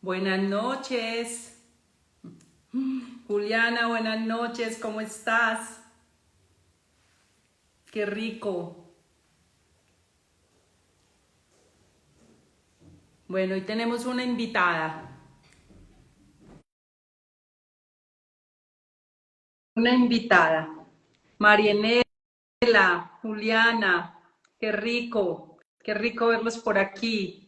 Buenas noches. Juliana, buenas noches, ¿cómo estás? Qué rico. Bueno, hoy tenemos una invitada. Una invitada. Marianela, Juliana, qué rico verlos por aquí.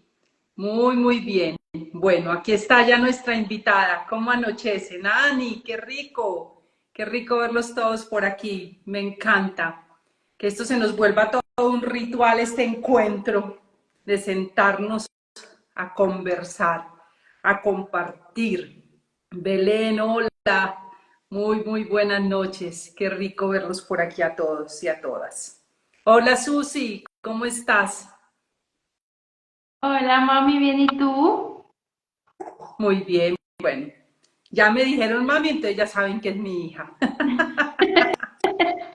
Muy bien. Bueno, aquí está ya nuestra invitada. ¿Cómo anochece? Nani, qué rico verlos todos por aquí. Me encanta que esto se nos vuelva todo un ritual, este encuentro de sentarnos a conversar, a compartir. Belén, hola, muy buenas noches. Qué rico verlos por aquí a todos y a todas. Hola Susi, ¿cómo estás? Hola mami, ¿bien y tú? Muy bien, bueno. Ya me dijeron mami, entonces ya saben que es mi hija.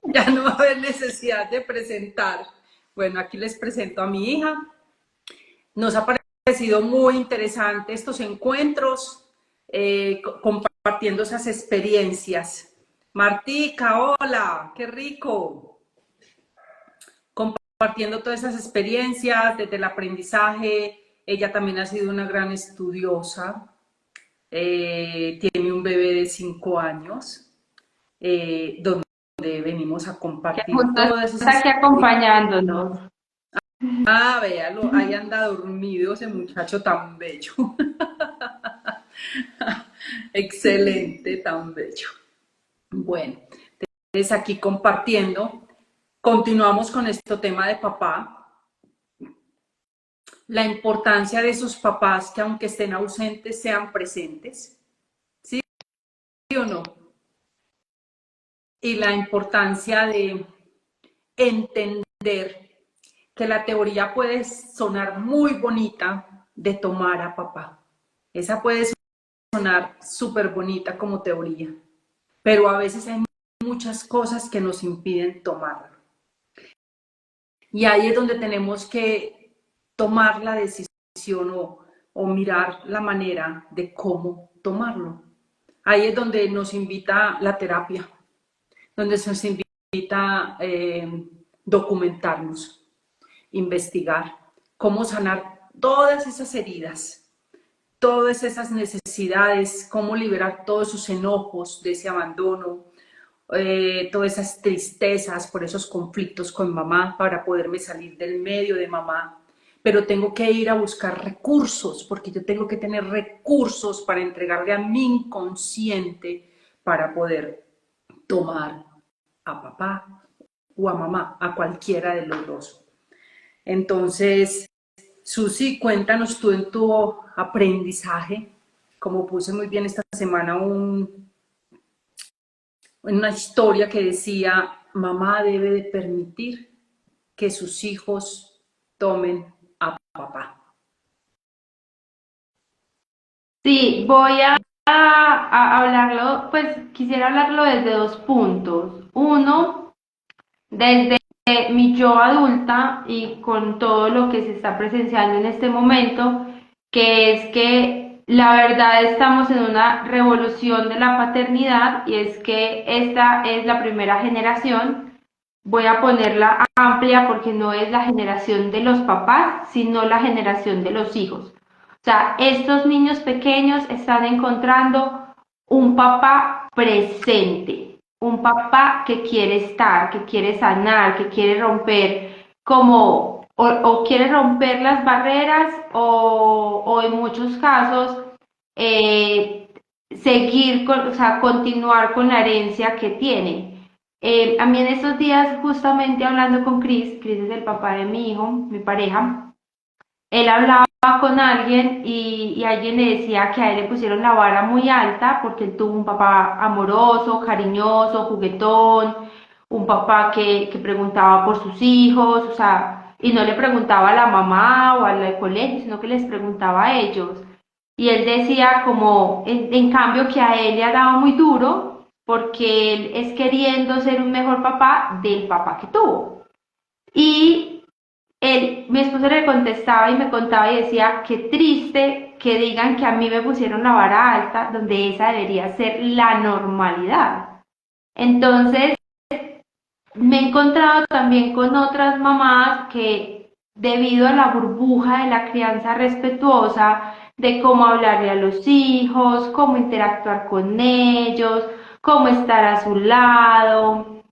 Ya no va a haber necesidad de presentar. Bueno, aquí les presento a mi hija. Nos ha parecido muy interesante estos encuentros, compartiendo esas experiencias. Martica, hola, qué rico. Compartiendo todas esas experiencias desde el aprendizaje. Ella también ha sido una gran estudiosa. Tiene un bebé de 5 años, donde venimos a Que compartir justo todas está esas. aquí acompañándonos. Ah, véalo, ahí anda dormido ese muchacho tan bello. Excelente, tan bello. Bueno, entonces aquí compartiendo, continuamos con este tema de papá, la importancia de esos papás que aunque estén ausentes sean presentes, ¿sí o no? Y la importancia de entender que la teoría puede sonar muy bonita de tomar a papá. Esa puede sonar súper bonita como teoría, pero a veces hay muchas cosas que nos impiden tomarlo. Y ahí es donde tenemos que tomar la decisión o mirar la manera de cómo tomarlo. Ahí es donde nos invita la terapia, donde se nos invita a documentarnos, investigar, cómo sanar todas esas heridas, todas esas necesidades, cómo liberar todos esos enojos de ese abandono, todas esas tristezas por esos conflictos con mamá para poderme salir del medio de mamá. Pero tengo que ir a buscar recursos, porque yo tengo que tener recursos para entregarle a mi inconsciente para poder tomar a papá o a mamá, a cualquiera de los dos. Entonces, Susi, cuéntanos tú en tu aprendizaje, como puse muy bien esta semana una historia que decía, mamá debe de permitir que sus hijos tomen a papá. Sí, voy a hablarlo, pues quisiera hablarlo desde dos puntos. Uno, desde mi yo adulta y con todo lo que se está presenciando en este momento, que es que la verdad estamos en una revolución de la paternidad y es que esta es la primera generación. Voy a ponerla amplia porque no es la generación de los papás, sino la generación de los hijos. O sea, estos niños pequeños están encontrando un papá presente, un papá que quiere estar, que quiere sanar, que quiere romper como o quiere romper las barreras o en muchos casos eh, seguir con, o sea, continuar con la herencia que tiene. A mí en estos días, justamente hablando con Chris es el papá de mi hijo, mi pareja, él hablaba con alguien y alguien le decía que a él le pusieron la vara muy alta porque él tuvo un papá amoroso, cariñoso, juguetón, un papá que preguntaba por sus hijos, o sea, y no le preguntaba a la mamá o al colegio, sino que les preguntaba a ellos. Y él decía como, en cambio, que a él le ha dado muy duro porque él es queriendo ser un mejor papá del papá que tuvo. Y mi esposo le contestaba y me contaba y decía, qué triste que digan que a mí me pusieron la vara alta, donde esa debería ser la normalidad. Entonces, me he encontrado también con otras mamás que debido a la burbuja de la crianza respetuosa, de cómo hablarle a los hijos, cómo interactuar con ellos, cómo estar a su lado,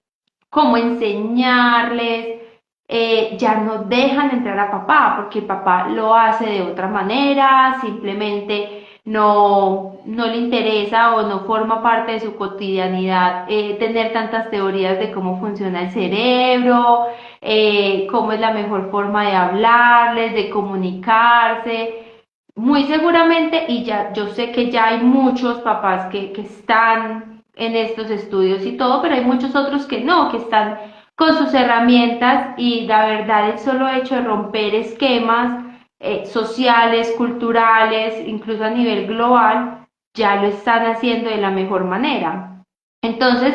cómo enseñarles, ya no dejan entrar a papá porque papá lo hace de otra manera, simplemente no le interesa o no forma parte de su cotidianidad tener tantas teorías de cómo funciona el cerebro, cómo es la mejor forma de hablarles, de comunicarse. Muy seguramente, y ya yo sé que ya hay muchos papás que están en estos estudios y todo, pero hay muchos otros que no, que están con sus herramientas y la verdad el solo hecho de romper esquemas sociales, culturales, incluso a nivel global, ya lo están haciendo de la mejor manera. Entonces,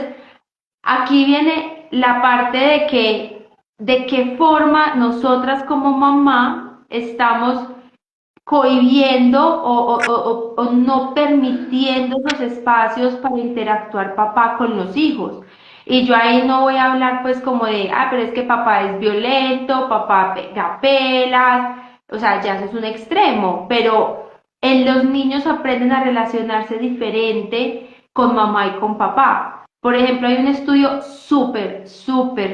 aquí viene la parte de qué forma nosotras como mamá estamos cohibiendo o no permitiendo esos espacios para interactuar papá con los hijos. Y yo ahí no voy a hablar pues como de, ah, pero es que papá es violento, papá pega pelas, o sea, ya eso es un extremo, pero en los niños aprenden a relacionarse diferente con mamá y con papá. Por ejemplo, hay un estudio súper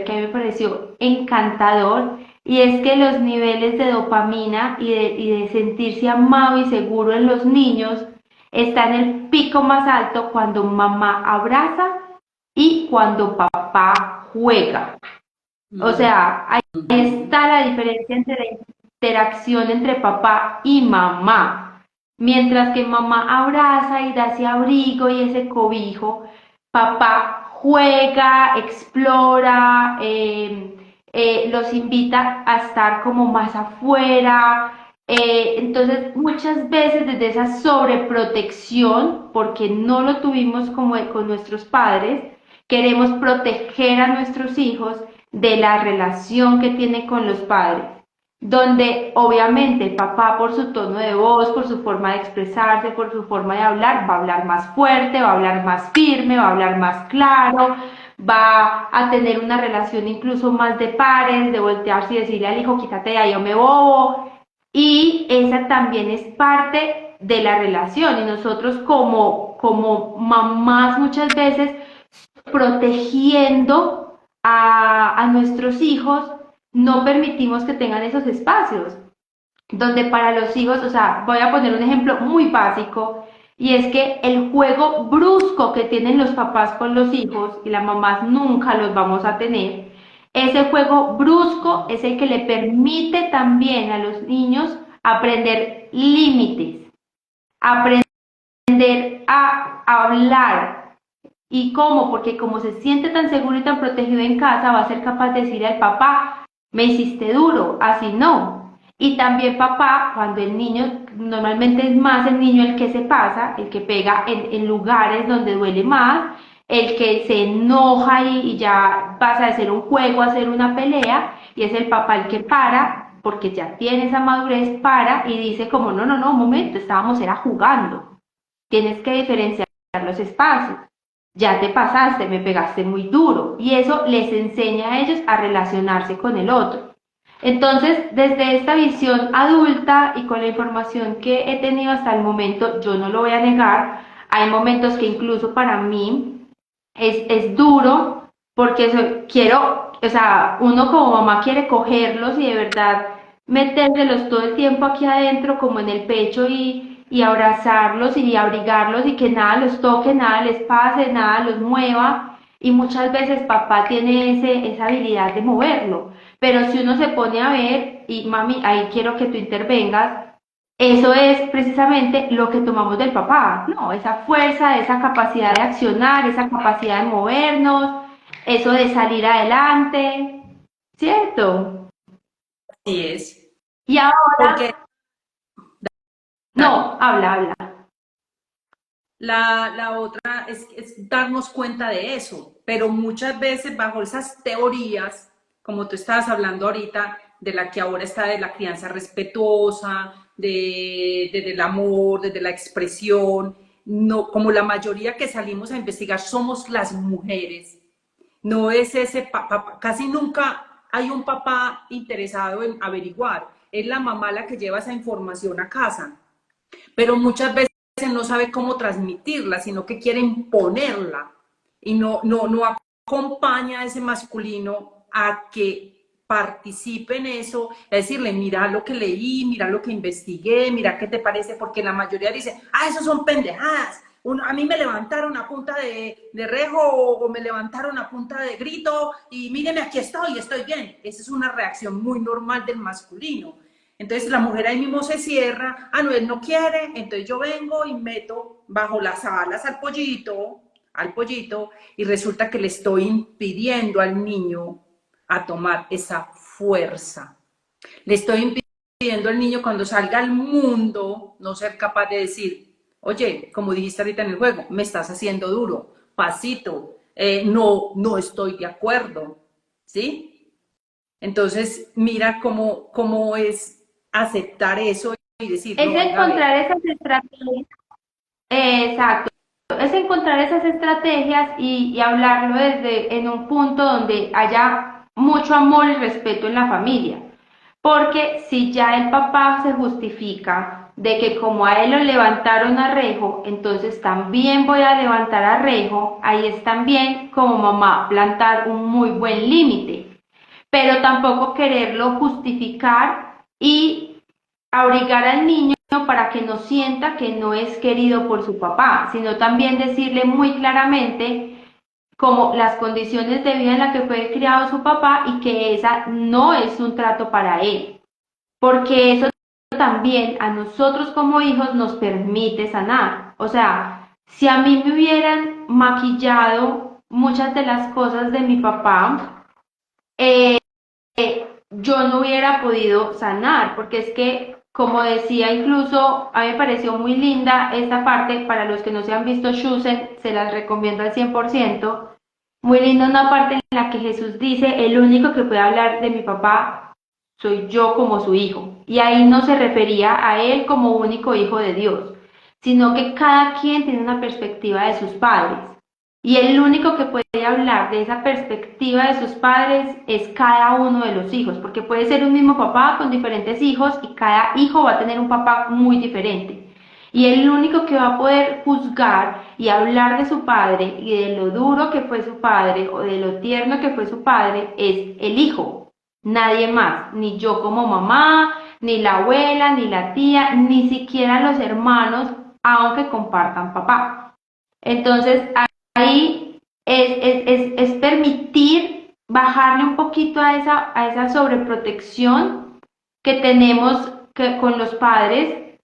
que a mí me pareció encantador y es que los niveles de dopamina y de sentirse amado y seguro en los niños están en el pico más alto cuando mamá abraza y cuando papá juega. O sea, ahí está la diferencia entre la interacción entre papá y mamá. Mientras que mamá abraza y da ese abrigo y ese cobijo, papá juega, explora, los invita a estar como más afuera. Entonces, muchas veces desde esa sobreprotección, porque no lo tuvimos como con nuestros padres, queremos proteger a nuestros hijos de la relación que tiene con los padres, donde obviamente papá por su tono de voz, por su forma de expresarse, por su forma de hablar, va a hablar más fuerte, va a hablar más firme, va a hablar más claro, va a tener una relación incluso más de pares, de voltearse y decirle al hijo, quítate ya, yo me bobo, y esa también es parte de la relación y nosotros como mamás muchas veces protegiendo a nuestros hijos, no permitimos que tengan esos espacios, donde para los hijos, o sea, voy a poner un ejemplo muy básico, y es que el juego brusco que tienen los papás con los hijos, y las mamás nunca los vamos a tener, ese juego brusco es el que le permite también a los niños aprender límites, aprender a hablar. ¿Y cómo? Porque como se siente tan seguro y tan protegido en casa, va a ser capaz de decirle al papá, me hiciste duro, así no. Y también papá, cuando el niño, normalmente es más el niño el que se pasa, el que pega en lugares donde duele más, el que se enoja y ya pasa de ser un juego a ser una pelea, y es el papá el que para, porque ya tiene esa madurez, para y dice como, no, un momento, estábamos era jugando. Tienes que diferenciar los espacios. Ya te pasaste, me pegaste muy duro. Y eso les enseña a ellos a relacionarse con el otro. Entonces, desde esta visión adulta y con la información que he tenido hasta el momento, yo no lo voy a negar, hay momentos que incluso para mí es duro porque quiero, o sea, uno como mamá quiere cogerlos y de verdad metérselos todo el tiempo aquí adentro como en el pecho y abrazarlos y abrigarlos y que nada los toque, nada les pase, nada los mueva. Y muchas veces papá tiene esa habilidad de moverlo. Pero si uno se pone a ver, y mami, ahí quiero que tú intervengas, eso es precisamente lo que tomamos del papá, ¿no? Esa fuerza, esa capacidad de accionar, esa capacidad de movernos, eso de salir adelante, ¿cierto? Así es. Y ahora, Porque, dale. no, habla. La otra es darnos cuenta de eso, pero muchas veces bajo esas teorías, como tú estabas hablando ahorita, de la que ahora está de la crianza respetuosa, desde el amor, desde la expresión. No, como la mayoría que salimos a investigar somos las mujeres, no es ese papá, casi nunca hay un papá interesado en averiguar, es la mamá la que lleva esa información a casa, pero muchas veces no sabe cómo transmitirla, sino que quiere imponerla y no acompaña a ese masculino a que participe en eso, es decirle, mira lo que leí, mira lo que investigué, mira qué te parece, porque la mayoría dice, ah, eso son pendejadas, a mí me levantaron a punta de rejo o me levantaron a punta de grito y míreme, aquí estoy bien. Esa es una reacción muy normal del masculino. Entonces la mujer ahí mismo se cierra, ah, no, él no quiere, entonces yo vengo y meto bajo las alas al pollito, y resulta que le estoy impidiendo al niño a tomar esa fuerza. Le estoy impidiendo al niño cuando salga al mundo no ser capaz de decir, oye, como dijiste ahorita en el juego, me estás haciendo duro, pasito, no estoy de acuerdo, ¿sí? Entonces, mira cómo es aceptar eso y decir, Es no, venga, a ver. encontrar esas estrategias, exacto, es encontrar esas estrategias y hablarlo desde en un punto donde haya mucho amor y respeto en la familia. Porque si ya el papá se justifica de que como a él lo levantaron a Rejo, entonces también voy a levantar a Rejo, ahí es también como mamá plantar un muy buen límite, pero tampoco quererlo justificar y obligar al niño para que no sienta que no es querido por su papá, sino también decirle muy claramente como las condiciones de vida en las que fue criado su papá y que esa no es un trato para él, porque eso también a nosotros como hijos nos permite sanar. O sea, si a mí me hubieran maquillado muchas de las cosas de mi papá, eh, yo no hubiera podido sanar, porque es que, como decía, incluso a mí me pareció muy linda esta parte, para los que no se han visto Shusen, se las recomiendo al 100%, muy linda una parte en la que Jesús dice, el único que puede hablar de mi papá soy yo como su hijo, y ahí no se refería a él como único hijo de Dios, sino que cada quien tiene una perspectiva de sus padres. Y el único que puede hablar de esa perspectiva de sus padres es cada uno de los hijos, porque puede ser un mismo papá con diferentes hijos y cada hijo va a tener un papá muy diferente. Y el único que va a poder juzgar y hablar de su padre y de lo duro que fue su padre o de lo tierno que fue su padre es el hijo. Nadie más, ni yo como mamá, ni la abuela, ni la tía, ni siquiera los hermanos, aunque compartan papá. Entonces, ahí es permitir bajarle un poquito a esa sobreprotección que tenemos con los padres,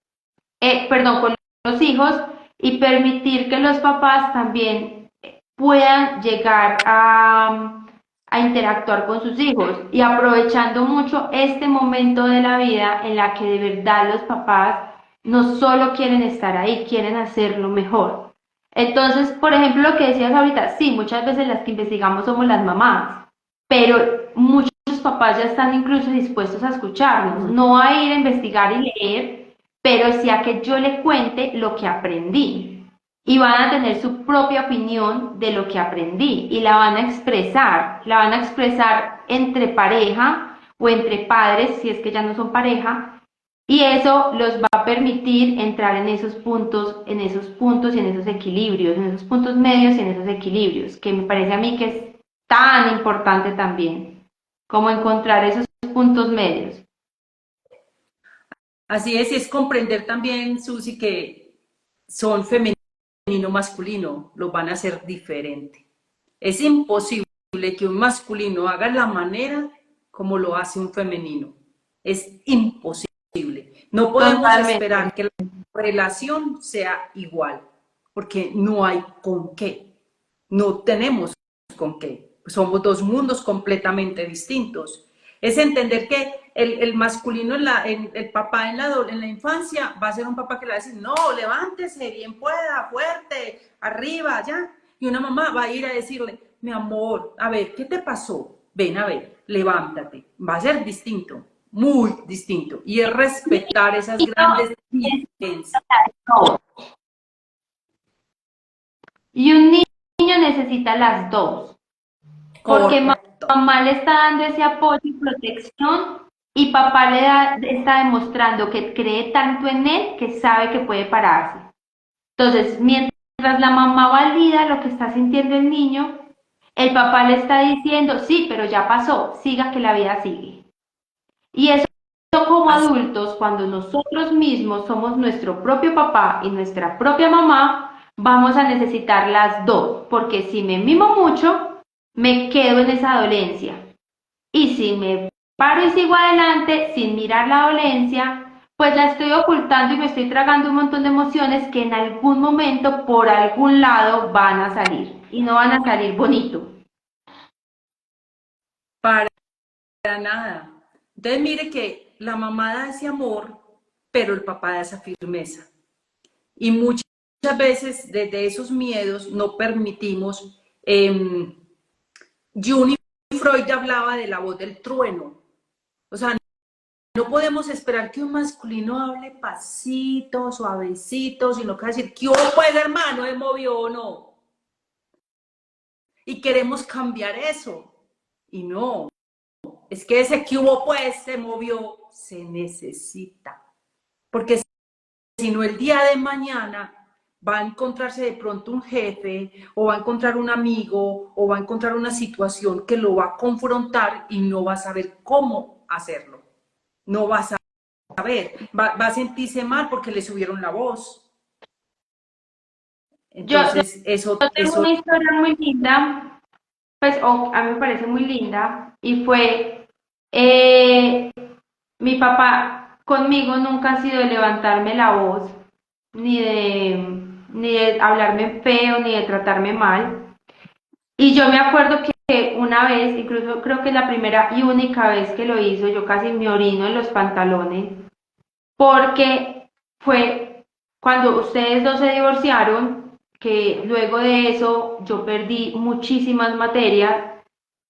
perdón, con los hijos, y permitir que los papás también puedan llegar a interactuar con sus hijos y aprovechando mucho este momento de la vida en la que de verdad los papás no solo quieren estar ahí, quieren hacerlo mejor. Entonces, por ejemplo, lo que decías ahorita, sí, muchas veces las que investigamos somos las mamás, pero muchos papás ya están incluso dispuestos a escucharnos, no a ir a investigar y leer, pero sí a que yo le cuente lo que aprendí. Y van a tener su propia opinión de lo que aprendí y la van a expresar entre pareja o entre padres, si es que ya no son pareja, y eso los va a permitir entrar en esos puntos y en esos equilibrios, en esos puntos medios y en esos equilibrios, que me parece a mí que es tan importante también, como encontrar esos puntos medios. Así es, y es comprender también, Susi, que son femenino masculino, lo van a hacer diferente. Es imposible que un masculino haga la manera como lo hace un femenino. Es imposible. No podemos Totalmente. esperar que la relación sea igual, porque no hay con qué. No tenemos con qué. Somos dos mundos completamente distintos. Es entender que el masculino, el papá en la infancia, va a ser un papá que le va a decir, no, levántese, bien pueda, fuerte, arriba, ya. Y una mamá va a ir a decirle, mi amor, a ver, ¿qué te pasó? Ven, a ver, levántate. Va a ser distinto. muy distinto. Y es respetar esas grandes diferencias. Y un niño necesita las dos, porque Correcto. mamá le está dando ese apoyo y protección y papá está demostrando que cree tanto en él que sabe que puede pararse. Entonces, mientras la mamá valida lo que está sintiendo el niño, el papá le está diciendo, sí, pero ya pasó, siga que la vida sigue. Y eso como Así, adultos, cuando nosotros mismos somos nuestro propio papá y nuestra propia mamá, vamos a necesitar las dos, porque si me mimo mucho, me quedo en esa dolencia. Y si me paro y sigo adelante sin mirar la dolencia, pues la estoy ocultando y me estoy tragando un montón de emociones que en algún momento, por algún lado, van a salir. Y no van a salir bonito. para nada. Entonces, mire que la mamá da ese amor, pero el papá da esa firmeza. Y muchas veces desde esos miedos no permitimos. Jung y Freud hablaba de la voz del trueno. O sea, no podemos esperar que un masculino hable pasito, suavecito, sino que va a decir, ¿qué hubo pues, hermano? ¿Se movió o no? Y queremos cambiar eso. Y no, es que ese que hubo pues se movió, se necesita. Porque si no el día de mañana va a encontrarse de pronto un jefe o va a encontrar un amigo o va a encontrar una situación que lo va a confrontar y no va a saber cómo hacerlo. No va a saber, va a sentirse mal porque le subieron la voz. Yo Entonces, eso, tengo eso, una historia muy linda, pues a mí me parece muy linda, y fue, eh, mi papá conmigo nunca ha sido de levantarme la voz, ni de hablarme feo, ni de tratarme mal. Y yo me acuerdo que una vez, incluso creo que es la primera y única vez que lo hizo, yo casi me orino en los pantalones, porque fue cuando ustedes dos se divorciaron, que luego de eso yo perdí muchísimas materias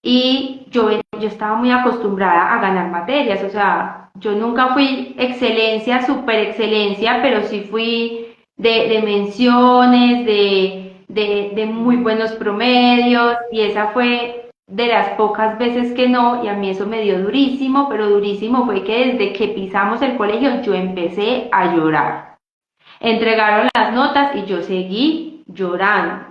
y yo estaba muy acostumbrada a ganar materias, o sea, yo nunca fui excelencia, super excelencia, pero sí fui de menciones, de muy buenos promedios, y esa fue de las pocas veces que no, y a mí eso me dio durísimo, pero durísimo fue que desde que pisamos el colegio yo empecé a llorar. Entregaron las notas y yo seguí llorando.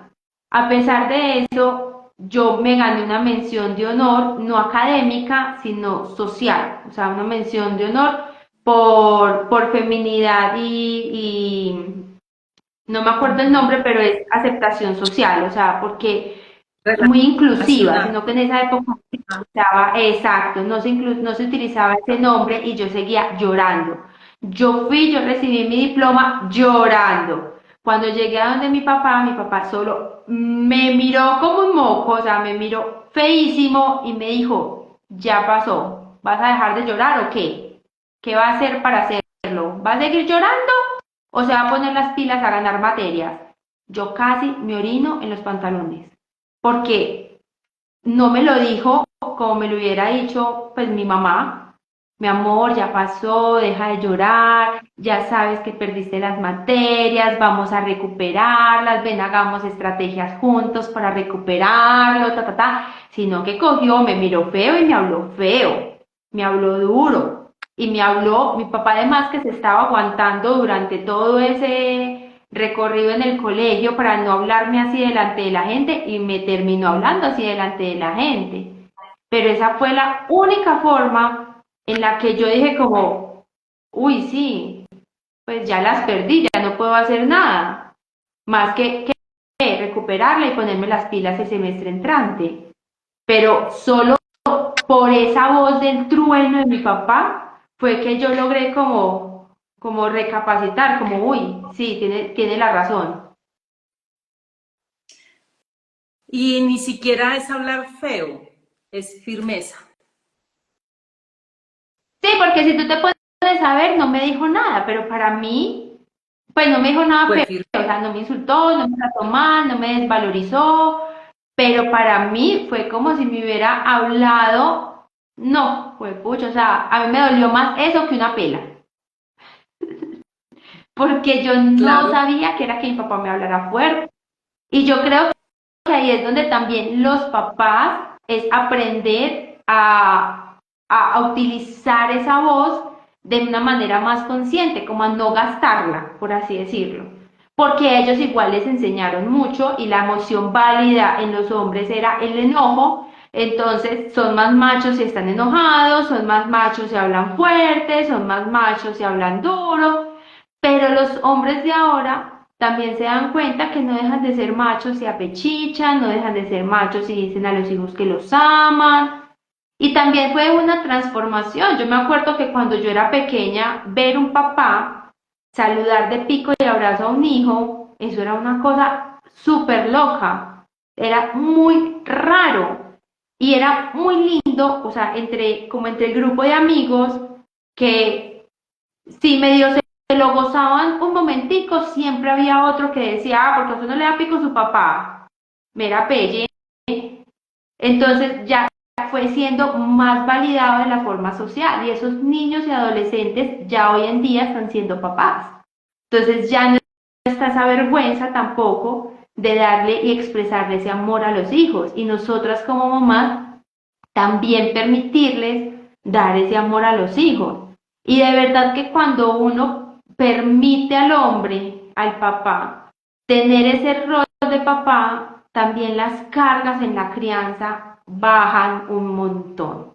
A pesar de eso, yo me gané una mención de honor, no académica, sino social, o sea, una mención de honor por feminidad no me acuerdo el nombre, pero es aceptación social, o sea, porque muy inclusiva, relacionar. sino que en esa época no se utilizaba, exacto, no se utilizaba ese nombre y yo seguía llorando. Yo recibí mi diploma llorando. Cuando llegué a donde mi papá solo me miró como un moco, o sea, me miró feísimo y me dijo, ya pasó, ¿vas a dejar de llorar o qué? ¿Qué va a hacer para hacerlo? ¿Va a seguir llorando o se va a poner las pilas a ganar materias? Yo casi me orino en los pantalones porque no me lo dijo como me lo hubiera dicho pues mi mamá. Mi amor, ya pasó, deja de llorar, ya sabes que perdiste las materias, vamos a recuperarlas, ven, hagamos estrategias juntos para recuperarlo, ta, ta, ta. Sino que cogió, me miró feo y me habló feo, me habló duro. Y me habló, mi papá además que se estaba aguantando durante todo ese recorrido en el colegio para no hablarme así delante de la gente y me terminó hablando así delante de la gente. Pero esa fue la única forma en la que yo dije como, uy, sí, pues ya las perdí, ya no puedo hacer nada, más que recuperarla y ponerme las pilas el semestre entrante. Pero solo por esa voz del trueno de mi papá fue que yo logré como recapacitar, como, uy, sí, tiene la razón. Y ni siquiera es hablar feo, es firmeza. Sí, porque si tú te puedes saber, no me dijo nada, pero para mí, pues no me dijo nada Fue feo, firme. o sea, no me insultó, no me trató mal, no me desvalorizó, pero para mí fue como si me hubiera hablado no, pues pucha, o sea, a mí me dolió más eso que una pela, porque yo no Claro, sabía que era que mi papá me hablara fuerte. Y yo creo que ahí es donde también los papás es aprender a utilizar esa voz de una manera más consciente, como a no gastarla, por así decirlo. Porque ellos igual les enseñaron mucho y la emoción válida en los hombres era el enojo, entonces son más machos si están enojados, son más machos si hablan fuerte, son más machos si hablan duro, pero los hombres de ahora también se dan cuenta que no dejan de ser machos si apechichan, no dejan de ser machos si dicen a los hijos que los aman. Y también fue una transformación. Yo me acuerdo que cuando yo era pequeña, ver un papá saludar de pico y abrazo a un hijo, eso era una cosa súper loca. Era muy raro. Y era muy lindo, o sea, como entre el grupo de amigos, que si medio se lo gozaban un momentico, siempre había otro que decía, ah, porque a usted no le da pico su papá, mera pelle. Entonces ya fue siendo más validado de la forma social y esos niños y adolescentes ya hoy en día están siendo papás. Entonces ya no está esa vergüenza tampoco de darle y expresarle ese amor a los hijos y nosotras como mamás también permitirles dar ese amor a los hijos. Y de verdad que cuando uno permite al hombre, al papá, tener ese rol de papá, también las cargas en la crianza bajan un montón.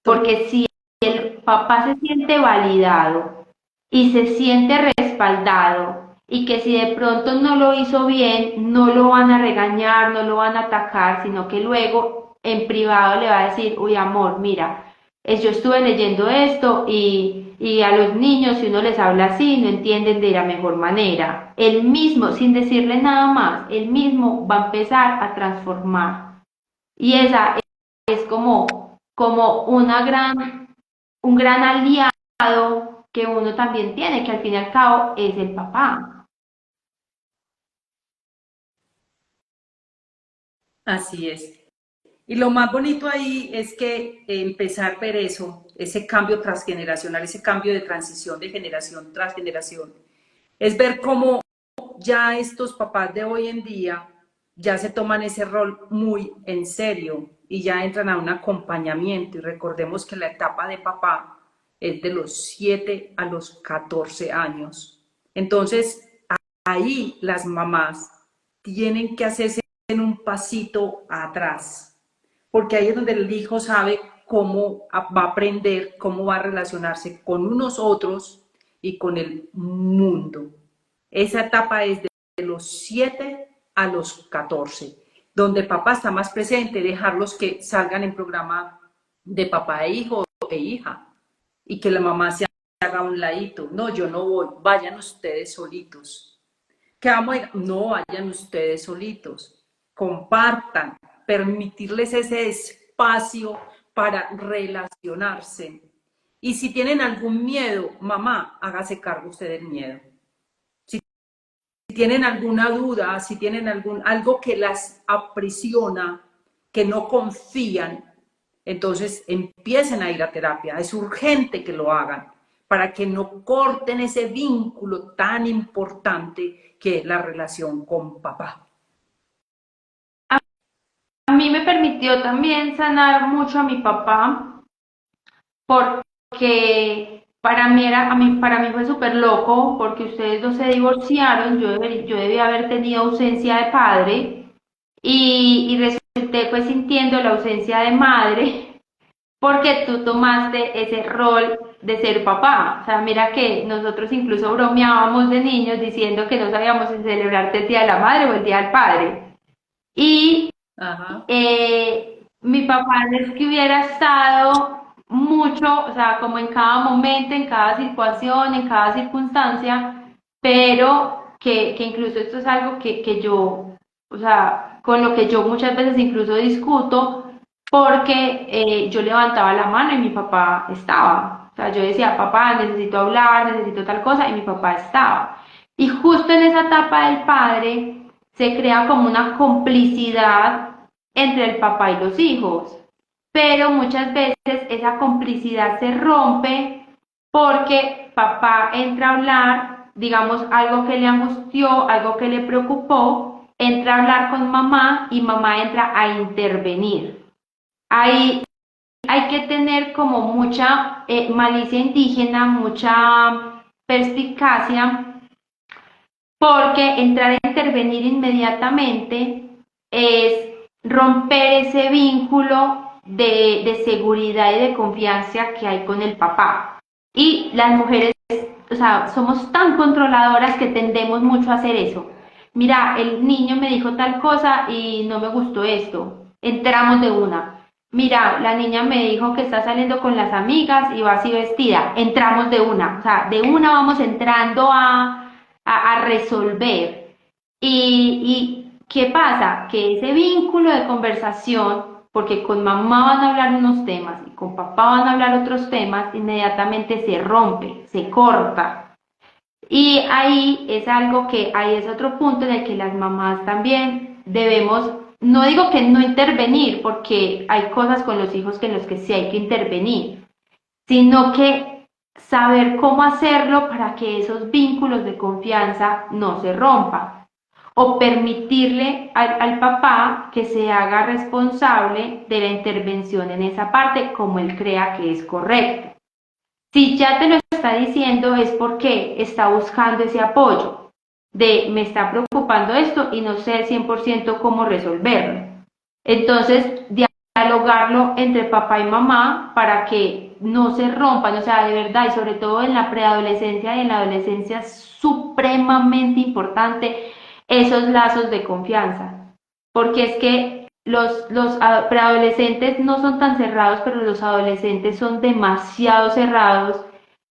Porque si el papá se siente validado y se siente respaldado y que si de pronto no lo hizo bien, no lo van a regañar, no lo van a atacar, sino que luego en privado le va a decir, uy amor, mira, yo estuve leyendo esto y a los niños si uno les habla así no entienden de la mejor manera. Él mismo, sin decirle nada más, él mismo va a empezar a transformar. Y esa es como un gran aliado que uno también tiene, que al fin y al cabo es el papá. así es. Y lo más bonito ahí es que empezar a ver eso, ese cambio transgeneracional, ese cambio de transición de generación tras generación, es ver cómo ya estos papás de hoy en día ya se toman ese rol muy en serio y ya entran a un acompañamiento. Y recordemos que la etapa de papá es de los 7 a los 14 años. Entonces, ahí las mamás tienen que hacerse en un pasito atrás, porque ahí es donde el hijo sabe cómo va a aprender, cómo va a relacionarse con unos otros y con el mundo. Esa etapa es de los 7 a los 14, donde papá está más presente, dejarlos que salgan en programa de papá e hijo e hija, y que la mamá se haga a un ladito. No, yo no voy, vayan ustedes solitos. ¿Qué vamos a ir? No, vayan ustedes solitos. Compartan, permitirles ese espacio para relacionarse. Y si tienen algún miedo, mamá, hágase cargo usted del miedo. Si tienen alguna duda, si tienen algo que las aprisiona, que no confían, entonces empiecen a ir a terapia. Es urgente que lo hagan para que no corten ese vínculo tan importante que es la relación con papá. A mí me permitió también sanar mucho a mi papá porque para mí fue súper loco porque ustedes dos se divorciaron, yo debía haber tenido ausencia de padre y resulté pues sintiendo la ausencia de madre porque tú tomaste ese rol de ser papá. O sea, mira que nosotros incluso bromeábamos de niños diciendo que no sabíamos si celebrarte el Día de la Madre o el Día del Padre. Y Ajá. mi papá es que hubiera estado mucho, o sea, como en cada momento, en cada situación, en cada circunstancia, pero que incluso esto es algo que yo, o sea, con lo que yo muchas veces incluso discuto, porque yo levantaba la mano y mi papá estaba. O sea, yo decía, papá, necesito hablar, necesito tal cosa, y mi papá estaba. Y justo en esa etapa del padre se crea como una complicidad entre el papá y los hijos. pero muchas veces esa complicidad se rompe porque papá entra a hablar, digamos, algo que le angustió, algo que le preocupó, entra a hablar con mamá y mamá entra a intervenir. Ahí hay que tener como mucha malicia indígena, mucha perspicacia, porque entrar a intervenir inmediatamente es romper ese vínculo de seguridad y de confianza que hay con el papá. Y las mujeres, o sea, somos tan controladoras que tendemos mucho a hacer eso. Mira, el niño me dijo tal cosa y no me gustó esto. Entramos de una. Mira, la niña me dijo que está saliendo con las amigas y va así vestida. Entramos de una. O sea, de una vamos entrando a resolver. ¿Qué pasa? Que ese vínculo de conversación, porque con mamá van a hablar unos temas y con papá van a hablar otros temas, inmediatamente se rompe, se corta. Y ahí es algo que, ahí es otro punto en el que las mamás también debemos, no digo que no intervenir, porque hay cosas con los hijos que en los que sí hay que intervenir, sino que saber cómo hacerlo para que esos vínculos de confianza no se rompan o permitirle al papá que se haga responsable de la intervención en esa parte como él crea que es correcto. Si ya te lo está diciendo es porque está buscando ese apoyo de me está preocupando esto y no sé 100% cómo resolverlo. Entonces, dialogarlo entre papá y mamá para que no se rompan, o sea, de verdad, y sobre todo en la preadolescencia y en la adolescencia es supremamente importante esos lazos de confianza, porque es que los preadolescentes no son tan cerrados, pero los adolescentes son demasiado cerrados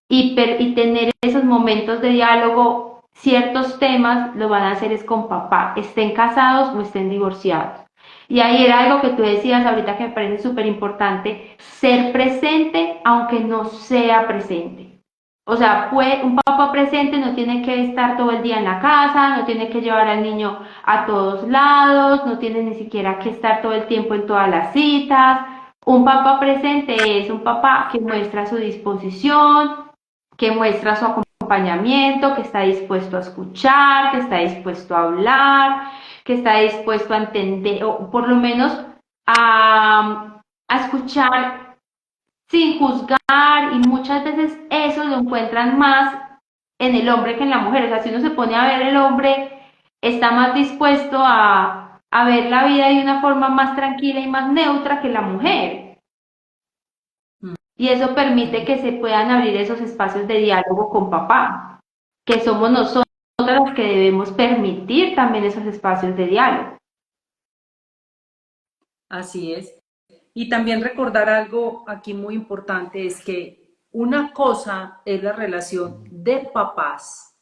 y tener esos momentos de diálogo, ciertos temas lo van a hacer es con papá, estén casados o estén divorciados. Y ahí era algo que tú decías ahorita que me parece súper importante, ser presente aunque no sea presente. O sea, un papá presente no tiene que estar todo el día en la casa, no tiene que llevar al niño a todos lados, no tiene ni siquiera que estar todo el tiempo en todas las citas. Un papá presente es un papá que muestra su disposición, que muestra su acompañamiento, que está dispuesto a escuchar, que está dispuesto a hablar, que está dispuesto a entender, o por lo menos a escuchar sin juzgar, y muchas veces eso lo encuentran más en el hombre que en la mujer. O sea, si uno se pone a ver, el hombre está más dispuesto a ver la vida de una forma más tranquila y más neutra que la mujer. Y eso permite que se puedan abrir esos espacios de diálogo con papá, que somos nosotros los que debemos permitir también esos espacios de diálogo. Así es. Y también recordar algo aquí muy importante es que una cosa es la relación de papás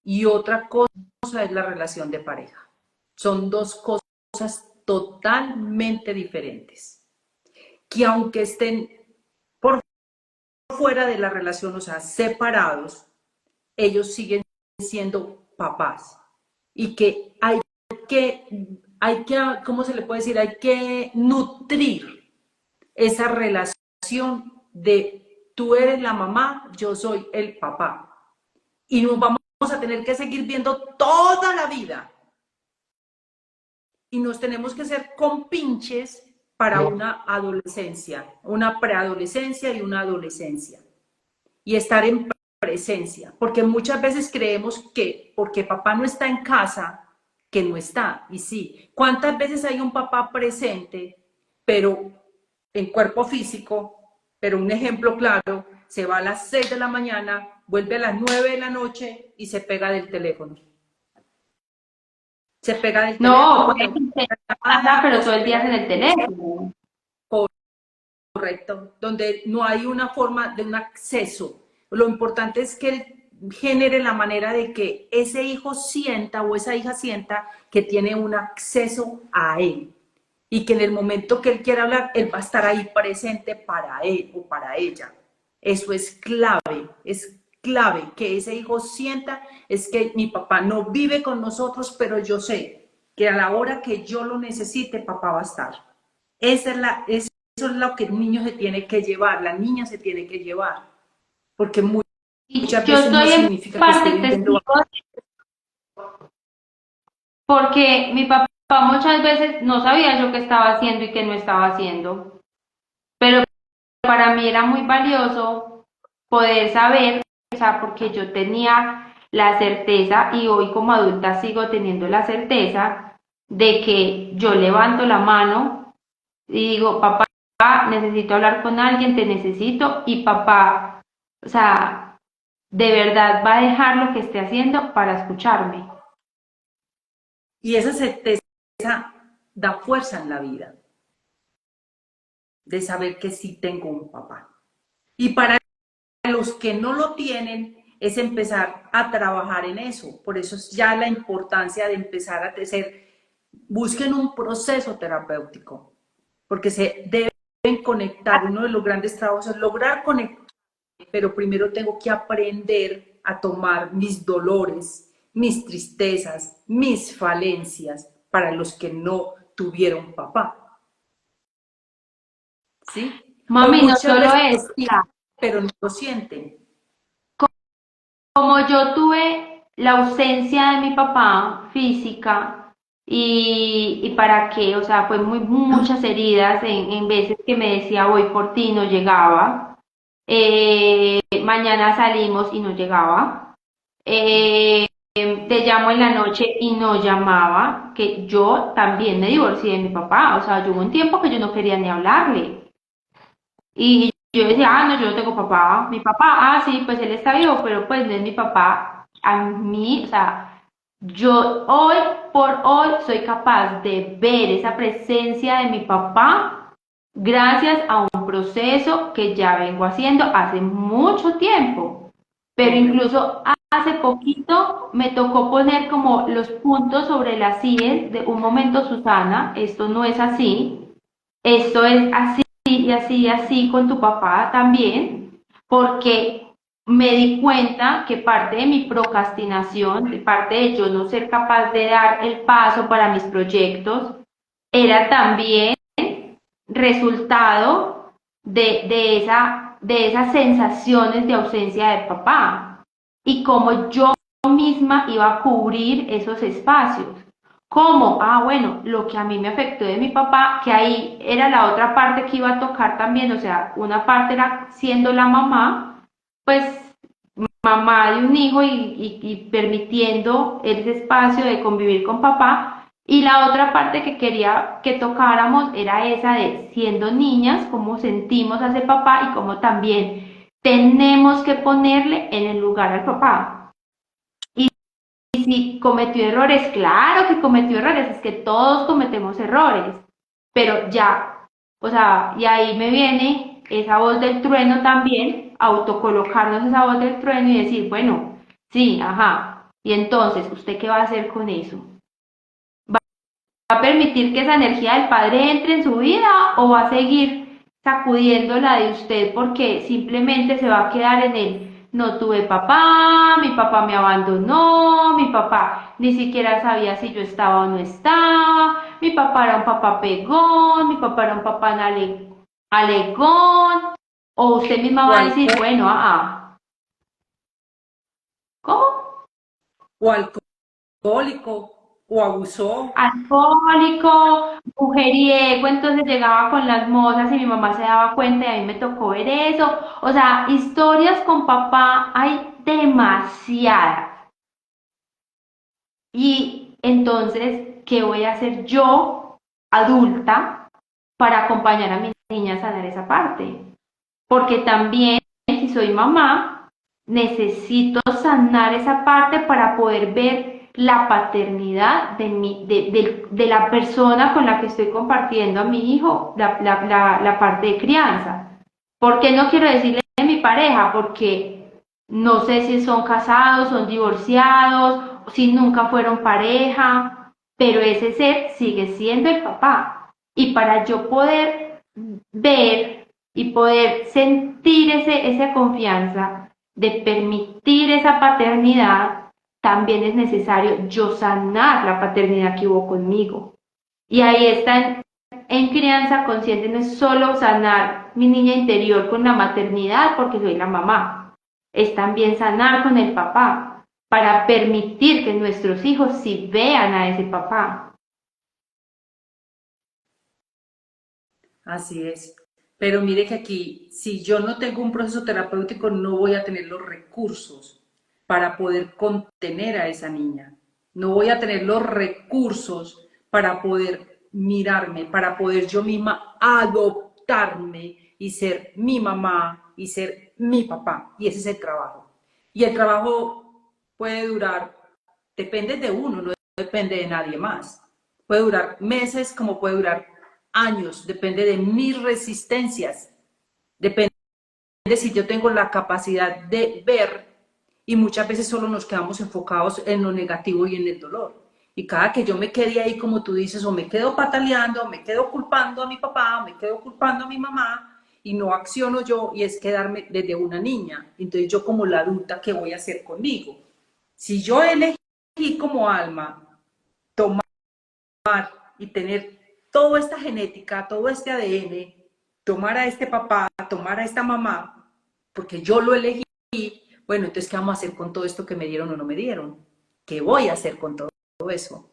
y otra cosa es la relación de pareja. Son dos cosas totalmente diferentes, que aunque estén por fuera de la relación, o sea, separados, ellos siguen siendo papás y que ¿cómo se le puede decir? Hay que nutrir esa relación de tú eres la mamá, yo soy el papá. Y nos vamos a tener que seguir viendo toda la vida. Y nos tenemos que ser compinches para una adolescencia, una preadolescencia y una adolescencia. Y estar en presencia, porque muchas veces creemos que porque papá no está en casa, que no está. Y sí, ¿cuántas veces hay un papá presente, pero en cuerpo físico? Pero un ejemplo claro, se va a las 6 de la mañana, vuelve a las 9 de la noche y se pega del teléfono. Se pega del No, teléfono, puede que esté en casa, pero todo el día en el teléfono. correcto, donde no hay una forma de un acceso. Lo importante es que él genere la manera de que ese hijo sienta o esa hija sienta que tiene un acceso a él y que en el momento que él quiera hablar, él va a estar ahí presente para él o para ella. Eso es clave que ese hijo sienta, es que mi papá no vive con nosotros, pero yo sé que a la hora que yo lo necesite, papá va a estar. Esa es es lo que el niño se tiene que llevar, la niña se tiene que llevar, porque Y muchas yo veces no soy en significa que esté parte viviendo. testigo porque mi papá muchas veces no sabía yo qué estaba haciendo y qué no estaba haciendo, pero para mí era muy valioso poder saber, o sea, porque yo tenía la certeza y hoy como adulta sigo teniendo la certeza de que yo levanto la mano y digo, papá, necesito hablar con alguien, te necesito y papá, o sea, de verdad va a dejar lo que esté haciendo para escucharme. Y esa certeza da fuerza en la vida, de saber que sí tengo un papá. Y para los que no lo tienen, es empezar a trabajar en eso. Por eso es ya la importancia de empezar a hacer, busquen un proceso terapéutico, porque se deben conectar. Uno de los grandes trabajos es lograr conectar, pero primero tengo que aprender a tomar mis dolores, mis tristezas, mis falencias para los que no tuvieron papá, ¿sí? O Mami, no muchas solo veces eso, lo o tienen, sea, pero no lo sienten. como yo tuve la ausencia de mi papá física y para qué, o sea, fue muchas heridas en veces que me decía voy por ti, no llegaba, mañana salimos y no llegaba, eh, te llamo en la noche y no llamaba, que yo también me divorcié de mi papá, o sea, yo hubo un tiempo que yo no quería ni hablarle. Y yo decía, no, yo no tengo papá. Mi papá, sí, pues él está vivo, pero pues no es mi papá. A mí, o sea, yo hoy por hoy soy capaz de ver esa presencia de mi papá gracias a un proceso que ya vengo haciendo hace mucho tiempo. Pero Correcto. incluso hace poquito me tocó poner como los puntos sobre las IES de un momento, Susana, esto no es así, esto es así y así y así con tu papá también, porque me di cuenta que parte de mi procrastinación, de parte de yo no ser capaz de dar el paso para mis proyectos, era también resultado de esas sensaciones de ausencia de papá y cómo yo misma iba a cubrir esos espacios. ¿Cómo? Bueno, lo que a mí me afectó de mi papá, que ahí era la otra parte que iba a tocar también, o sea, una parte era siendo la mamá, pues mamá de un hijo y permitiendo ese espacio de convivir con papá, y la otra parte que quería que tocáramos era esa de siendo niñas, cómo sentimos a ese papá y cómo también tenemos que ponerle en el lugar al papá. Y si cometió errores, claro que cometió errores, es que todos cometemos errores, pero ya, o sea, y ahí me viene esa voz del trueno también, autocolocarnos esa voz del trueno y decir, bueno, sí, ajá, y entonces, ¿usted qué va a hacer con eso? ¿Va a permitir que esa energía del padre entre en su vida o va a seguir sacudiéndola de usted porque simplemente se va a quedar en el no tuve papá, mi papá me abandonó, mi papá ni siquiera sabía si yo estaba o no estaba, mi papá era un papá pegón, mi papá era un papá alegón, o usted misma O va a decir, alcohólico, bueno, ¿cómo? o alcohólico, o abusó. Alcohólico, mujeriego, entonces llegaba con las mozas y mi mamá se daba cuenta y a mí me tocó ver eso. O sea, historias con papá hay demasiadas. Y entonces, ¿qué voy a hacer yo, adulta, para acompañar a mi niña a sanar esa parte? Porque también, si soy mamá, necesito sanar esa parte para poder ver la paternidad de la persona con la que estoy compartiendo a mi hijo, la parte de crianza. ¿Por qué no quiero decirle a mi pareja? Porque no sé si son casados, son divorciados, si nunca fueron pareja, pero ese ser sigue siendo el papá. Y para yo poder ver y poder sentir esa confianza de permitir esa paternidad, también es necesario yo sanar la paternidad que hubo conmigo. Y ahí está en crianza consciente no es solo sanar mi niña interior con la maternidad porque soy la mamá, es también sanar con el papá para permitir que nuestros hijos sí vean a ese papá. Así es. Pero mire que aquí, si yo no tengo un proceso terapéutico, no voy a tener los recursos para poder contener a esa niña. No voy a tener los recursos para poder mirarme, para poder yo misma adoptarme y ser mi mamá y ser mi papá. Y ese es el trabajo. Y el trabajo puede durar, depende de uno, no depende de nadie más. Puede durar meses como puede durar años, depende de mis resistencias, depende de si yo tengo la capacidad de ver, y muchas veces solo nos quedamos enfocados en lo negativo y en el dolor. Y cada que yo me quede ahí, como tú dices, o me quedo pataleando, o me quedo culpando a mi papá, o me quedo culpando a mi mamá, y no acciono yo, y es quedarme desde una niña. Entonces yo como la adulta, ¿qué voy a hacer conmigo? Si yo elegí como alma tomar y tener toda esta genética, todo este ADN, tomar a este papá, tomar a esta mamá, porque yo lo elegí, bueno, entonces, ¿qué vamos a hacer con todo esto que me dieron o no me dieron? ¿Qué voy a hacer con todo eso?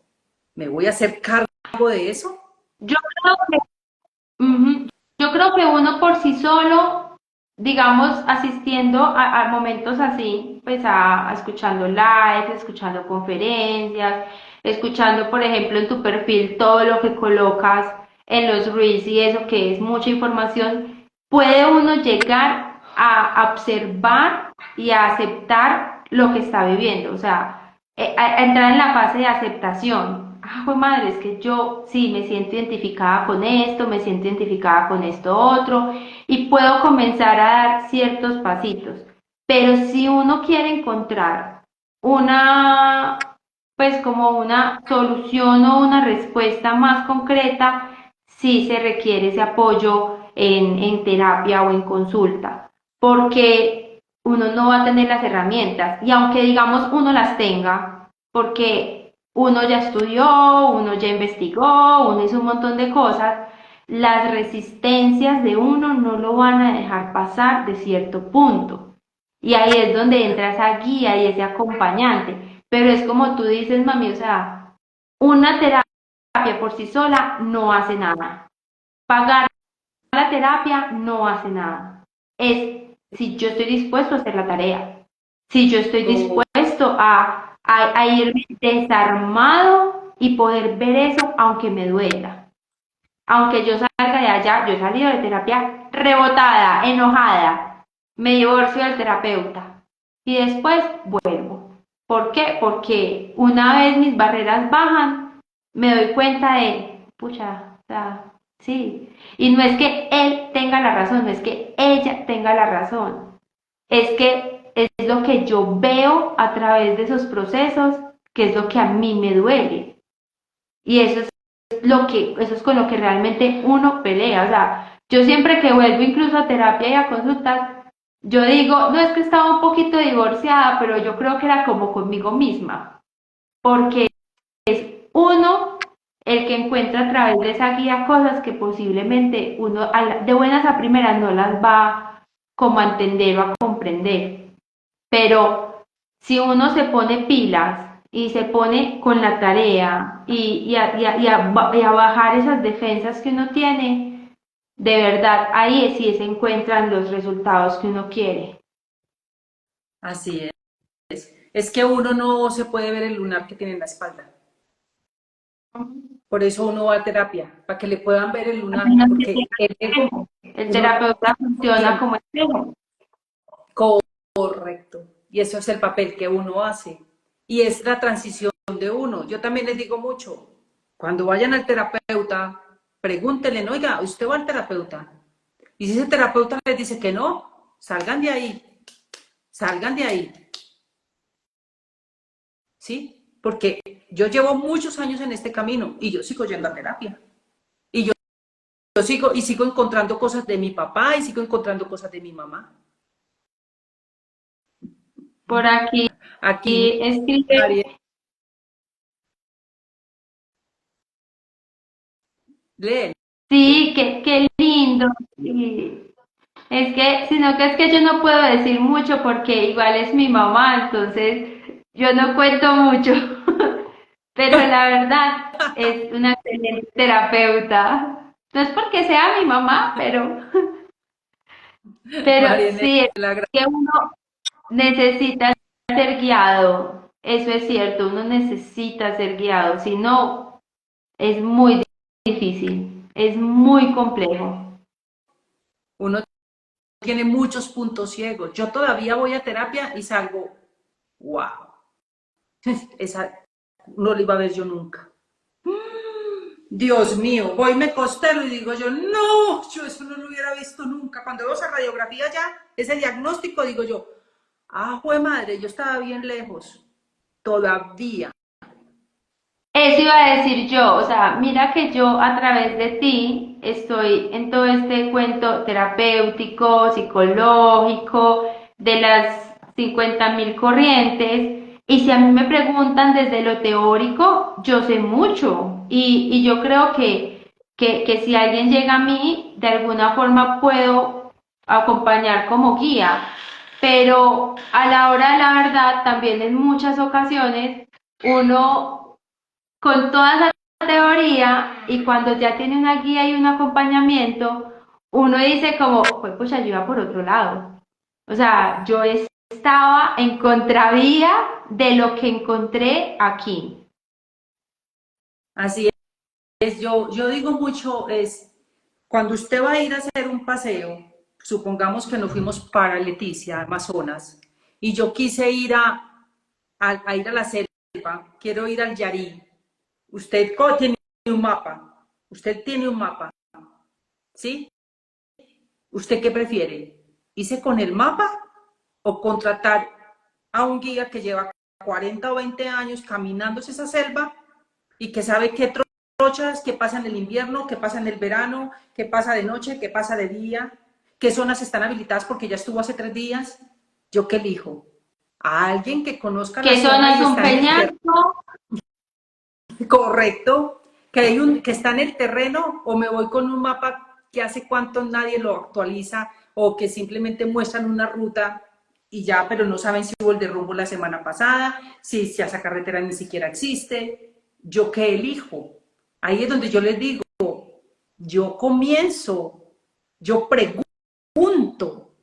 ¿Me voy a hacer cargo de eso? Yo creo que Ujú. Yo creo que uno por sí solo, digamos, asistiendo a momentos así, pues a escuchando lives, escuchando conferencias, escuchando, por ejemplo, en tu perfil todo lo que colocas en los reels y eso que es mucha información, puede uno llegar a observar y a aceptar lo que está viviendo, o sea, a entrar en la fase de aceptación. Ah, pues madre, es que yo sí me siento identificada con esto, me siento identificada con esto otro, y puedo comenzar a dar ciertos pasitos. Pero si uno quiere encontrar una, pues como una solución o una respuesta más concreta, sí se requiere ese apoyo en terapia o en consulta, porque uno no va a tener las herramientas, y aunque digamos uno las tenga, porque uno ya estudió, uno ya investigó, uno hizo un montón de cosas, las resistencias de uno no lo van a dejar pasar de cierto punto. Y ahí es donde entra esa guía y ese acompañante. Pero es como tú dices, mami, o sea, una terapia por sí sola no hace nada. Pagar la terapia no hace nada. Es si yo estoy dispuesto a hacer la tarea, si yo estoy dispuesto a irme desarmado y poder ver eso aunque me duela. Aunque yo salga de allá, yo he salido de terapia rebotada, enojada, me divorcio del terapeuta y después vuelvo. ¿Por qué? Porque una vez mis barreras bajan, me doy cuenta de, pucha, o sea, sí. Y no es que él tenga la razón, no es que ella tenga la razón, es que es lo que yo veo a través de esos procesos, que es lo que a mí me duele. Y eso es con lo que realmente uno pelea. O sea, yo siempre que vuelvo incluso a terapia y a consultas, yo digo, no es que estaba un poquito divorciada, pero yo creo que era como conmigo misma, porque uno el que encuentra a través de esa guía cosas que posiblemente uno de buenas a primeras no las va como a entender o a comprender. Pero si uno se pone pilas y se pone con la tarea y a bajar esas defensas que uno tiene, de verdad, ahí sí se encuentran los resultados que uno quiere. Así es. Es que uno no se puede ver el lunar que tiene en la espalda. Por eso uno va a terapia, para que le puedan ver el A lunar, menos que porque tenga el ego, espejo. El uno terapeuta funciona tiene como espejo. correcto. Y eso es el papel que uno hace. Y es la transición de uno. Yo también les digo mucho, cuando vayan al terapeuta, pregúntenle, oiga, ¿usted va al terapeuta? Y si ese terapeuta les dice que no, salgan de ahí, ¿sí? Porque yo llevo muchos años en este camino y yo sigo yendo a terapia. Y yo sigo encontrando cosas de mi papá y sigo encontrando cosas de mi mamá. Por aquí Aquí, escribe, Ariel, lee. Sí, qué lindo. Sí. Es que, sino que es que yo no puedo decir mucho porque igual es mi mamá, entonces yo no cuento mucho. Pero la verdad es una excelente terapeuta. No es porque sea mi mamá, pero Marianela, sí, es que uno necesita ser guiado. Eso es cierto, uno necesita ser guiado, si no, es muy difícil, es muy complejo. uno tiene muchos puntos ciegos. Yo todavía voy a terapia y salgo, wow, esa no la iba a ver yo nunca. Dios mío, voy me costelo y digo yo, no, yo eso no lo hubiera visto nunca. Cuando veo esa radiografía ya, ese diagnóstico, digo yo, ah, jue madre, yo estaba bien lejos, todavía. Eso iba a decir yo, o sea, mira que yo a través de ti estoy en todo este cuento terapéutico, psicológico, de las 50.000 corrientes, y si a mí me preguntan desde lo teórico, yo sé mucho, y yo creo que si alguien llega a mí, de alguna forma puedo acompañar como guía, pero a la hora de la verdad, también en muchas ocasiones, uno con toda esa teoría y cuando ya tiene una guía y un acompañamiento, uno dice como, pues pucha, yo iba por otro lado. O sea, yo estaba en contravía de lo que encontré aquí. Así es, yo digo mucho, es, cuando usted va a ir a hacer un paseo, supongamos que nos fuimos para Leticia, Amazonas, y yo quise ir a ir a la selva, quiero ir al Yarí. Usted tiene un mapa, usted tiene un mapa, ¿sí? ¿Usted qué prefiere? ¿Irse con el mapa o contratar a un guía que lleva 40 o 20 años caminándose esa selva y que sabe qué trochas, qué pasa en el invierno, qué pasa en el verano, qué pasa de noche, qué pasa de día, qué zonas están habilitadas porque ya estuvo hace 3 días? ¿Yo qué elijo? A alguien que conozca la ¿Qué zona zona y es un está en el peñasco? correcto, que está en el terreno, o me voy con un mapa que hace cuánto nadie lo actualiza o que simplemente muestran una ruta y ya, pero no saben si hubo el derrumbo la semana pasada, si esa carretera ni siquiera existe. ¿Yo qué elijo? Ahí es donde yo les digo, yo comienzo, yo pregunto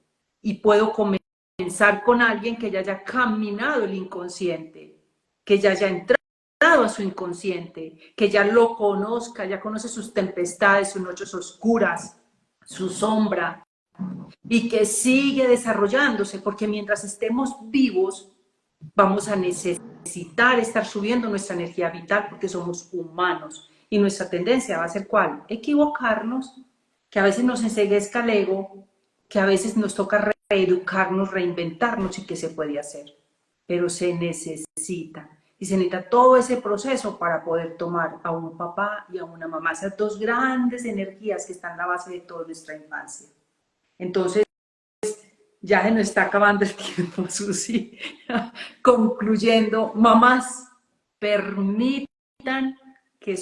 y puedo comenzar con alguien que ya haya caminado el inconsciente, que ya haya entrado a su inconsciente, que ya lo conozca, ya conoce sus tempestades, sus noches oscuras, su sombra, y que sigue desarrollándose, porque mientras estemos vivos, vamos a necesitar estar subiendo nuestra energía vital, porque somos humanos, y nuestra tendencia va a ser ¿cuál? Equivocarnos, que a veces nos enseguezca el ego, que a veces nos toca reeducarnos, reinventarnos y que se puede hacer, pero se necesita. Y se necesita todo ese proceso para poder tomar a un papá y a una mamá, esas dos grandes energías que están en la base de toda nuestra infancia. Entonces, ya se nos está acabando el tiempo, Susi. Concluyendo, mamás, permitan que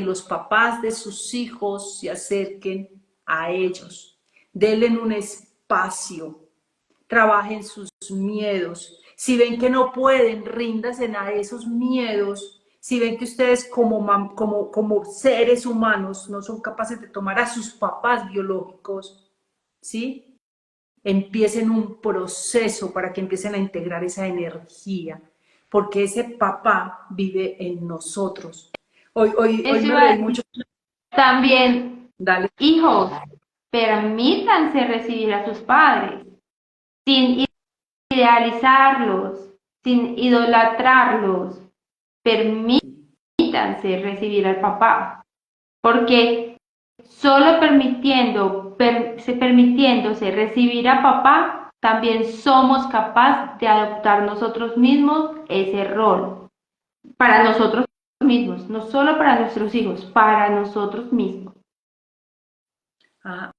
los papás de sus hijos se acerquen a ellos. Denle un espacio, trabajen sus miedos. Si ven que no pueden, ríndanse a esos miedos. Si ven que ustedes como seres humanos no son capaces de tomar a sus papás biológicos, ¿sí? Empiecen un proceso para que empiecen a integrar esa energía, porque ese papá vive en nosotros. Hoy Eso me iba a reí decir mucho. también, Dale. hijos, permítanse recibir a sus padres sin idealizarlos, sin idolatrarlos. Permítanse recibir al papá, porque solo permitiéndose recibir a papá, también somos capaces de adoptar nosotros mismos ese rol para nosotros mismos, no solo para nuestros hijos, para nosotros mismos. Ah,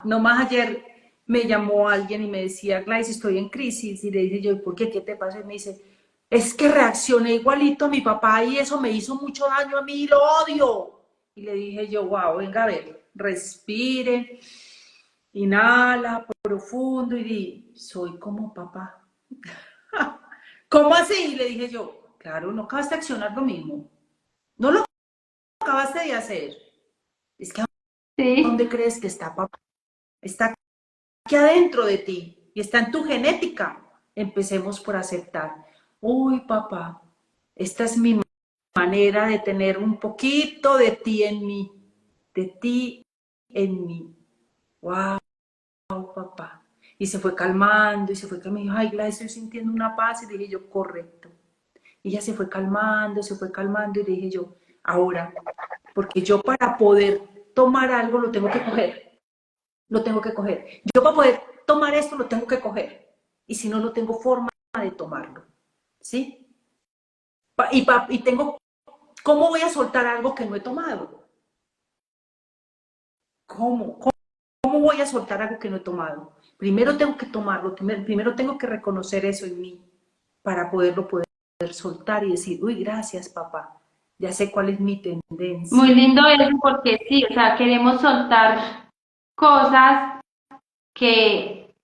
nomás ayer me llamó alguien y me decía, Gladys, estoy en crisis. Y le dije yo, ¿por qué? ¿Qué te pasa? Y me dice, es que reaccioné igualito a mi papá y eso me hizo mucho daño a mí y lo odio. Y le dije yo, wow, venga a ver, respire, inhala profundo y di, soy como papá. ¿Cómo así? Y le dije yo, claro, no acabaste de accionar lo mismo. No lo acabaste de hacer. Es que ¿dónde Sí, crees que está papá? Está aquí adentro de ti y está en tu genética. Empecemos por aceptar. Uy, papá, esta es mi manera de tener un poquito de ti en mí, de ti en mí. Wow, papá. Y se fue calmando y se fue calmando. Ay, Gladys, estoy sintiendo una paz. Y dije yo, correcto. Y ella se fue calmando y le dije yo, ahora, porque yo para poder tomar algo lo tengo que coger, lo tengo que coger. Yo para poder tomar esto lo tengo que coger. Y si no, no tengo forma de tomarlo. ¿Sí? Y tengo, ¿cómo voy a soltar algo que no he tomado? ¿Cómo? ¿Cómo voy a soltar algo que no he tomado? Primero tengo que tomarlo, primero tengo que reconocer eso en mí para poder soltar y decir, uy, gracias, papá. Ya sé cuál es mi muy tendencia. lindo eso porque sí, o sea, queremos soltar cosas que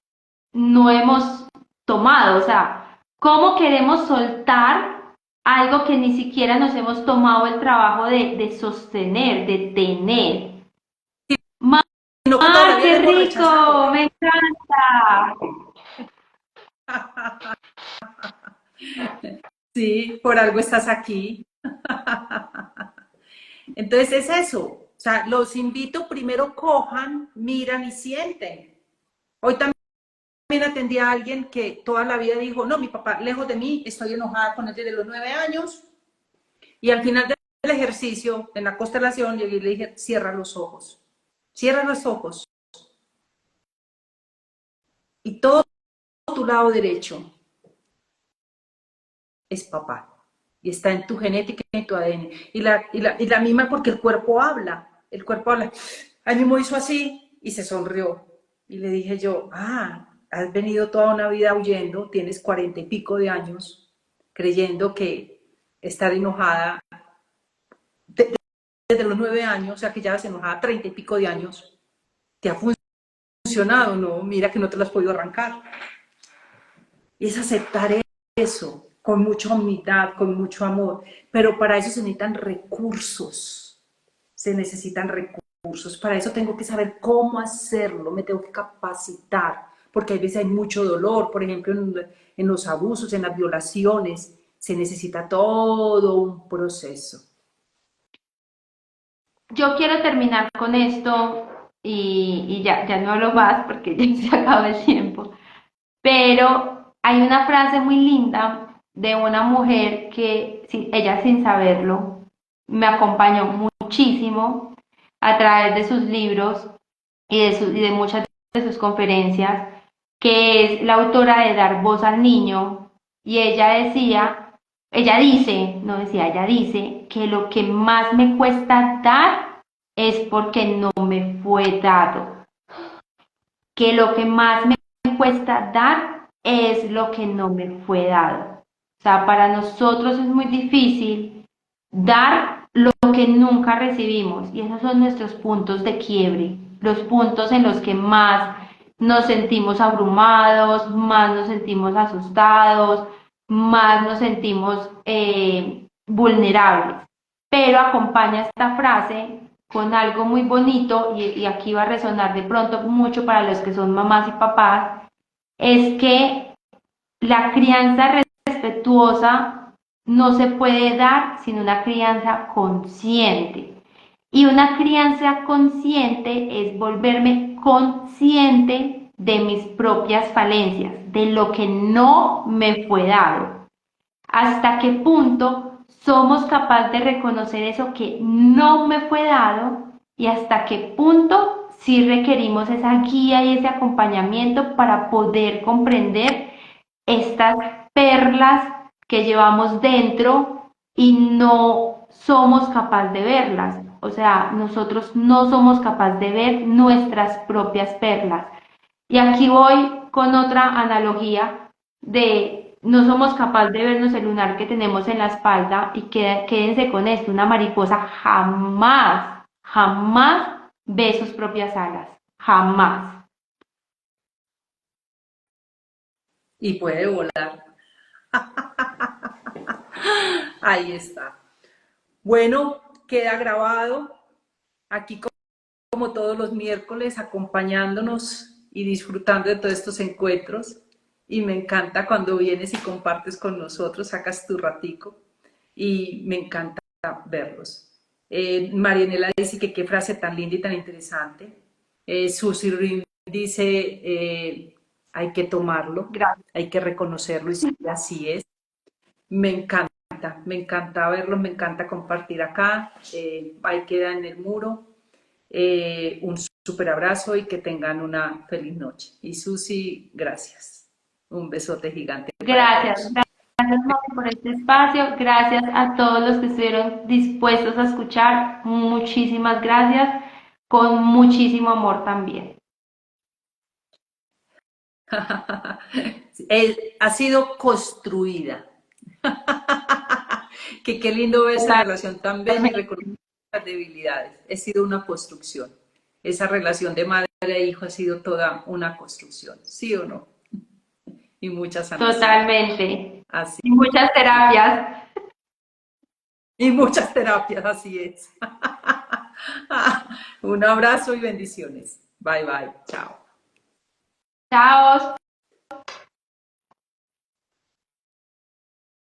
no hemos tomado, o sea, ¿cómo queremos soltar algo que ni siquiera nos hemos tomado el trabajo de sostener, de tener? Sino que ¡Ah, todavía qué lo hemos rico! rechazado. Me encanta. Sí, por algo estás aquí. Entonces es eso. O sea, los invito, primero cojan, miran y sienten. Hoy también atendí a alguien que toda la vida dijo, no, mi papá lejos de mí, estoy enojada con él desde los 9 años. Y al final del ejercicio, en la constelación, llegué y le dije, cierra los ojos. Cierra los ojos. Y todo tu lado derecho es papá. Y está en tu genética y en tu ADN. Y la misma porque el cuerpo habla. El cuerpo habla. Ahí mismo hizo así y se sonrió. Y le dije yo, has venido toda una vida huyendo, tienes 40 y pico de años, creyendo que estar enojada desde los 9 años, o sea que ya vas enojada 30 y pico de años, te ha funcionado, ¿no? Mira que no te lo has podido arrancar. Y es aceptar eso con mucha humildad, con mucho amor. Pero para eso se necesitan recursos. Se necesitan recursos. Para eso tengo que saber cómo hacerlo, me tengo que capacitar, porque a veces hay mucho dolor, por ejemplo, en los abusos, en las violaciones. Se necesita todo un proceso. Yo quiero terminar con esto y ya no hablo más porque ya se acaba el tiempo. Pero hay una frase muy linda de una mujer que ella sin saberlo me acompañó muchísimo a través de sus libros y de muchas de sus conferencias, que es la autora de Dar voz al niño, y ella dice, no decía, ella dice que lo que más me cuesta dar es porque no me fue dado, que lo que más me cuesta dar es lo que no me fue dado. O sea, para nosotros es muy difícil dar lo que nunca recibimos y esos son nuestros puntos de quiebre, los puntos en los que más nos sentimos abrumados, más nos sentimos asustados, más nos sentimos vulnerables. Pero acompaña esta frase con algo muy bonito y aquí va a resonar de pronto mucho para los que son mamás y papás, es que la crianza respetuosa no se puede dar sin una crianza consciente. Y una crianza consciente es volverme consciente de mis propias falencias, de lo que no me fue dado. ¿Hasta qué punto somos capaces de reconocer eso que no me fue dado y hasta qué punto sí requerimos esa guía y ese acompañamiento para poder comprender estas perlas que llevamos dentro y no somos capaces de verlas? O sea, nosotros no somos capaces de ver nuestras propias perlas. Y aquí voy con otra analogía de no somos capaces de vernos el lunar que tenemos en la espalda y quédense con esto, una mariposa jamás jamás ve sus propias alas, jamás. Y puede volar. Ahí está. Bueno, queda grabado aquí como todos los miércoles, acompañándonos y disfrutando de todos estos encuentros. Y me encanta cuando vienes y compartes con nosotros, sacas tu ratico y me encanta verlos. Marianela dice que qué frase tan linda y tan interesante. Susi Rin dice, hay que tomarlo, Gracias. hay que reconocerlo y sí, así es. Me encanta verlos, me encanta compartir acá. Ahí queda en el muro. Un súper abrazo y que tengan una feliz noche. Y Susi, gracias. Un besote gigante para Gracias, todos. gracias Moni, por este espacio, gracias a todos los que estuvieron dispuestos a escuchar, muchísimas gracias, con muchísimo amor también. Ha sido construida. Que qué lindo ver esa relación tan bella y Totalmente. reconocer las debilidades. Ha sido una construcción. Esa relación de madre e hijo ha sido toda una construcción, ¿sí o no? Y mucha sanación. Totalmente. Así. Y muchas terapias. Y muchas terapias, así es. Un abrazo y bendiciones. Bye bye. Chao. Chao.